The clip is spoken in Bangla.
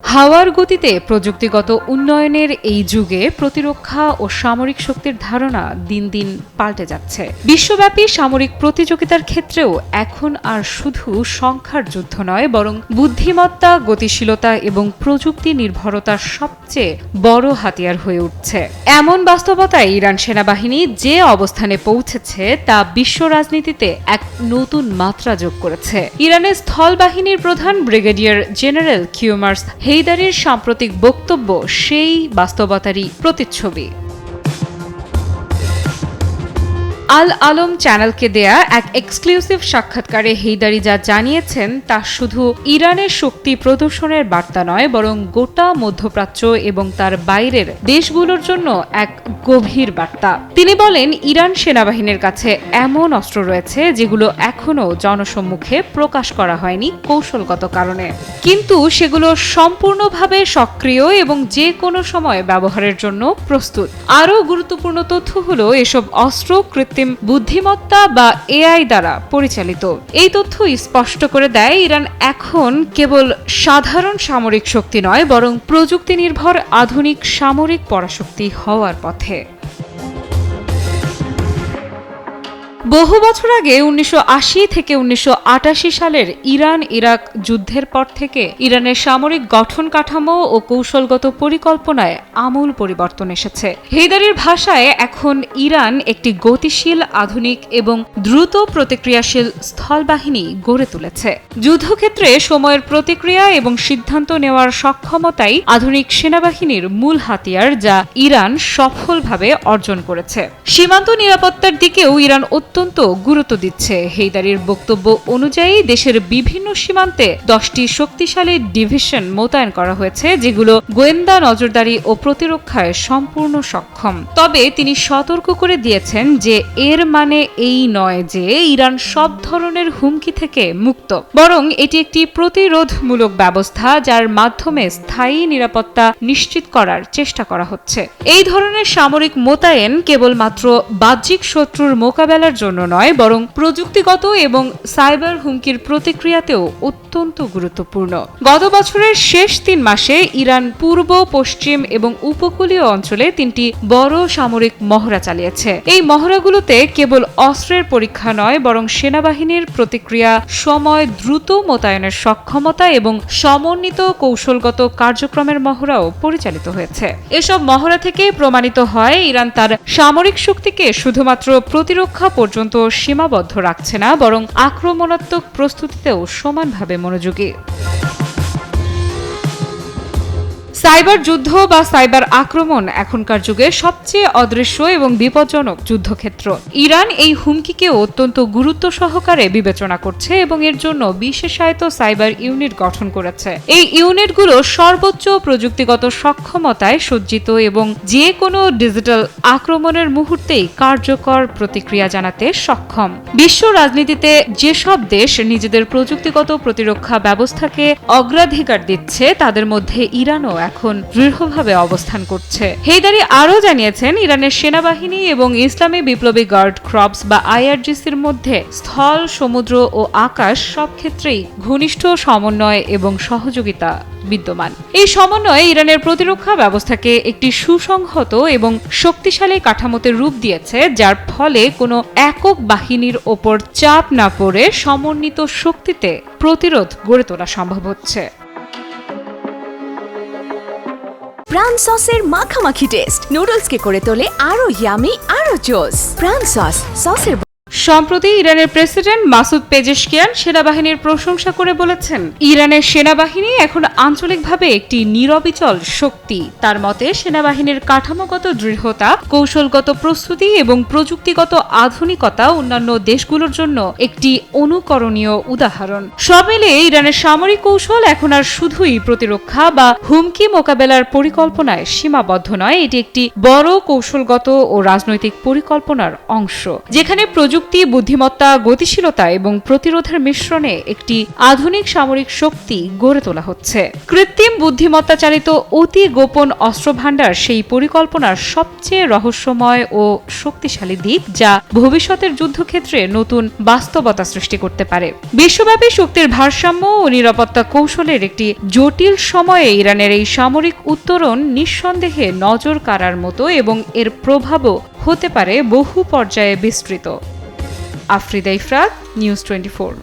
হাওয়ার গতিতে প্রযুক্তিগত উন্নয়নের এই যুগে প্রতিরক্ষা ও সামরিক শক্তির ধারণা দিন দিন পাল্টে যাচ্ছে। বিশ্বব্যাপী সামরিক প্রতিযোগিতার ক্ষেত্রেও এখন আর শুধু সংখ্যার যুদ্ধ নয়, বরং বুদ্ধিমত্তা, গতিশীলতা এবং প্রযুক্তি নির্ভরতার সবচেয়ে বড় হাতিয়ার হয়ে উঠছে। এমন বাস্তবতায় ইরান সেনাবাহিনী যে অবস্থানে পৌঁছেছে তা বিশ্ব রাজনীতিতে এক নতুন মাত্রা যোগ করেছে। ইরানের স্থল বাহিনীর প্রধান ব্রিগেডিয়ার জেনারেল কিউমার্স হেইদারির সাম্প্রতিক বক্তব্য সেই বাস্তবতারই প্রতিচ্ছবি। আল আলম চ্যানেলকে দেয়া এক এক্সক্লুসিভ সাক্ষাৎকারে হেইদারি যা জানিয়েছেন তা শুধু ইরানের শক্তি প্রদর্শনের বার্তা নয়, বরং গোটা মধ্যপ্রাচ্য এবং তার বাইরের দেশগুলোর জন্য এক গভীর বার্তা। তিনি বলেন, ইরান সেনাবাহিনীর কাছে এমন অস্ত্র রয়েছে যেগুলো এখনও জনসম্মুখে প্রকাশ করা হয়নি কৌশলগত কারণে, কিন্তু সেগুলো সম্পূর্ণভাবে সক্রিয় এবং যে কোনো সময় ব্যবহারের জন্য প্রস্তুত। আরও গুরুত্বপূর্ণ তথ্য হলো, এসব অস্ত্র কৃত্রিম বুদ্ধিমত্তা বা এআই দ্বারা পরিচালিত। এই তথ্য স্পষ্ট করে দেয় ইরান এখন কেবল সাধারণ সামরিক শক্তি নয়, বরং প্রযুক্তি নির্ভর আধুনিক সামরিক পরাশক্তি হওয়ার পথে। বহু বছর আগে 1980 থেকে 1988 সালের ইরান ইরাক যুদ্ধের পর থেকে ইরানের সামরিক গঠন কাঠামো ও কৌশলগত পরিকল্পনায় আমূল পরিবর্তন এসেছে। হেইদারির ভাষায়, এখন ইরান একটি গতিশীল, আধুনিক এবং দ্রুত প্রতিক্রিয়াশীল স্থলবাহিনী গড়ে তুলেছে। যুদ্ধক্ষেত্রে সময়ের প্রতিক্রিয়া এবং সিদ্ধান্ত নেওয়ার সক্ষমতাই আধুনিক সেনাবাহিনীর মূল হাতিয়ার, যা ইরান সফলভাবে অর্জন করেছে। সীমান্ত নিরাপত্তার দিকেও ইরান অত্যন্ত গুরুত্ব দিচ্ছে। হেইদারির বক্তব্য অনুযায়ী দেশের বিভিন্ন সীমান্তে 10টি শক্তিশালী ডিভিশন মোতায়েন করা হয়েছে, যেগুলো গোয়েন্দা, নজরদারি ও প্রতিরক্ষায় সম্পূর্ণ সক্ষম। তবে তিনি সতর্ক করে দিয়েছেন যে এর মানে এই নয় যে ইরান সব ধরনের হুমকি থেকে মুক্ত, বরং এটি একটি প্রতিরোধমূলক ব্যবস্থা যার মাধ্যমে স্থায়ী নিরাপত্তা নিশ্চিত করার চেষ্টা করা হচ্ছে। এই ধরনের সামরিক মোতায়েন কেবলমাত্র বাহ্যিক শত্রুর মোকাবেলার জন্য নয়, বরং প্রযুক্তিগত এবং সাইবার হুমকির প্রতিক্রিয়াতেও অত্যন্ত গুরুত্বপূর্ণ। গত বছরের শেষ 3 মাসে ইরান পূর্ব, পশ্চিম এবং উপকূলীয় অঞ্চলে 3টি বড় সামরিক মহড়া চালিয়েছে। এই মহড়াগুলোতে কেবল অস্ত্রের পরীক্ষা নয়, বরং সেনাবাহিনীর প্রতিক্রিয়া সময়, দ্রুত মোতায়েনের সক্ষমতা এবং সমন্বিত কৌশলগত কার্যক্রমের মহড়াও পরিচালিত হয়েছে। এসব মহড়া থেকে প্রমাণিত হয় ইরান তার সামরিক শক্তিকে শুধুমাত্র প্রতিরক্ষা পর্যন্ত সীমাবদ্ধ রাখছে না, বরং আক্রমণাত্মক প্রস্তুতিতেও সমানভাবে মনোযোগী। সাইবার যুদ্ধ বা সাইবার আক্রমণ এখনকার যুগে সবচেয়ে অদৃশ্য এবং বিপজ্জনক যুদ্ধক্ষেত্র। ইরান এই হুমকিকে অত্যন্ত গুরুত্ব সহকারে বিবেচনা করছে এবং এর জন্য বিশেষায়িত সাইবার ইউনিট গঠন করেছে। এই ইউনিটগুলো সর্বোচ্চ প্রযুক্তিগত সক্ষমতায় সজ্জিত এবং যে কোনো ডিজিটাল আক্রমণের মুহূর্তেই কার্যকর প্রতিক্রিয়া জানাতে সক্ষম। বিশ্ব রাজনীতিতে যেসব দেশ নিজেদের প্রযুক্তিগত প্রতিরক্ষা ব্যবস্থাকে অগ্রাধিকার দিচ্ছে, তাদের মধ্যে ইরানও এখন দৃঢ়ভাবে অবস্থান করছে। হেইদারি আরও জানিয়েছেন, ইরানের সেনাবাহিনী এবং ইসলামী বিপ্লবী গার্ড ক্রপস বা আইআরজিসির মধ্যে স্থল, সমুদ্র ও আকাশ সব ক্ষেত্রেই ঘনিষ্ঠ সমন্বয় এবং সহযোগিতা বিদ্যমান। এই সমন্বয়ে ইরানের প্রতিরক্ষা ব্যবস্থাকে একটি সুসংহত এবং শক্তিশালী কাঠামোতে রূপ দিয়েছে, যার ফলে কোনো একক বাহিনীর ওপর চাপ না পড়ে সমন্বিত শক্তিতে প্রতিরোধ গড়ে তোলা সম্ভব হচ্ছে। প্রাণ সসের মাখামাখি টেস্ট নুডলসকে করে তোলে আরো ইয়ামি, আরো জোস। প্রাণ সসের সম্প্রতি ইরানের প্রেসিডেন্ট মাসুদ পেজেশকিয়ান সেনাবাহিনীর প্রশংসা করে বলেছেন, ইরানের সেনাবাহিনী এখন আঞ্চলিকভাবে একটি নিরবিচল শক্তি। তার মতে, সেনাবাহিনীর কাঠামোগত দৃঢ়তা, কৌশলগত প্রস্তুতি এবং প্রযুক্তিগত আধুনিকতা অন্যান্য দেশগুলোর জন্য একটি অনুকরণীয় উদাহরণ। সব মিলিয়ে ইরানের সামরিক কৌশল এখন আর শুধুই প্রতিরক্ষা বা হুমকি মোকাবেলার পরিকল্পনায় সীমাবদ্ধ নয়, এটি একটি বড় কৌশলগত ও রাজনৈতিক পরিকল্পনার অংশ, যেখানে প্রযুক্তি প্রযুক্তি, বুদ্ধিমত্তা, গতিশীলতা এবং প্রতিরোধের মিশ্রণে একটি আধুনিক সামরিক শক্তি গড়ে তোলা হচ্ছে। কৃত্রিম বুদ্ধিমত্তা চালিত অতি গোপন অস্ত্রভান্ডার সেই পরিকল্পনার সবচেয়ে রহস্যময় ও শক্তিশালী দিক, যা ভবিষ্যতের যুদ্ধক্ষেত্রে নতুন বাস্তবতা সৃষ্টি করতে পারে। বিশ্বব্যাপী শক্তির ভারসাম্য ও নিরাপত্তা কৌশলের একটি জটিল সময়ে ইরানের এই সামরিক উত্তরণ নিঃসন্দেহে নজর কাড়ার মতো এবং এর প্রভাবও হতে পারে বহু পর্যায়ে বিস্তৃত। আফরিদা ইফরাত, নিউজ 24।